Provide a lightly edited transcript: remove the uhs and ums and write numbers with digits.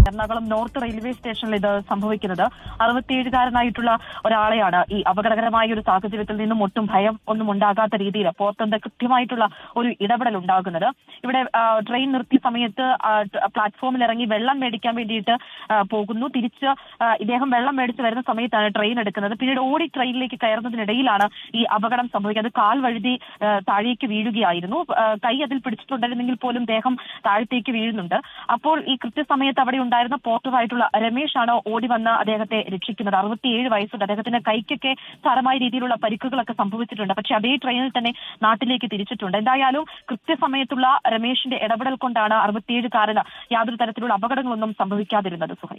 Ernakulam north railway സ്റ്റേഷനിൽ ഇത് സംഭവിക്കുന്നത്. 67കാരനായിട്ടുള്ള ഒരാളെയാണ് ഈ അപകടകരമായ ഒരു സാഹചര്യത്തിൽ നിന്നും ഒട്ടും ഭയം ഒന്നും ഉണ്ടാകാത്ത രീതിയിൽ പുറത്തുനിന്ന് കൃത്യമായിട്ടുള്ള ഒരു ഇടപെടൽ ഉണ്ടാകുന്നത്. ഇവിടെ ട്രെയിൻ നിർത്തിയ സമയത്ത് പ്ലാറ്റ്ഫോമിൽ ഇറങ്ങി വെള്ളം മേടിക്കാൻ വേണ്ടിയിട്ട് പോകുന്നു. തിരിച്ച് ഇദ്ദേഹം വെള്ളം മേടിച്ച് വരുന്ന സമയത്താണ് ട്രെയിൻ എടുക്കുന്നത്. പിന്നീട് ഓടി ട്രെയിനിലേക്ക് കയറുന്നതിനിടയിലാണ് ഈ അപകടം സംഭവിക്കുന്നത്. കാൽ വഴുതി താഴേക്ക് വീഴുകയായിരുന്നു. കൈ അതിൽ പിടിച്ചിട്ടുണ്ടായിരുന്നെങ്കിൽ പോലും ദേഹം താഴത്തേക്ക് വീഴുന്നുണ്ട്. അപ്പോൾ ഈ കൃത്യസമയത്ത് അവിടെ ഉണ്ടായിരുന്ന പോർട്ടറായിട്ടുള്ള രമേശാണ് ഓടി വന്ന് അദ്ദേഹത്തെ രക്ഷിക്കുന്നത്. 67 വയസ്സുണ്ട്. അദ്ദേഹത്തിന്റെ കൈക്കൊക്കെ സാരമായ രീതിയിലുള്ള പരിക്കുകളൊക്കെ സംഭവിച്ചിട്ടുണ്ട്. പക്ഷെ അതേ ട്രെയിനിൽ തന്നെ നാട്ടിലേക്ക് തിരിച്ചിട്ടുണ്ട്. എന്തായാലും കൃത്യസമയത്തുള്ള രമേശിന്റെ ഇടപെടൽ കൊണ്ടാണ് 67കാരന് യാതൊരു തരത്തിലുള്ള അപകടങ്ങളൊന്നും സംഭവിക്കാതിരുന്നത്. സുഹൈൽ.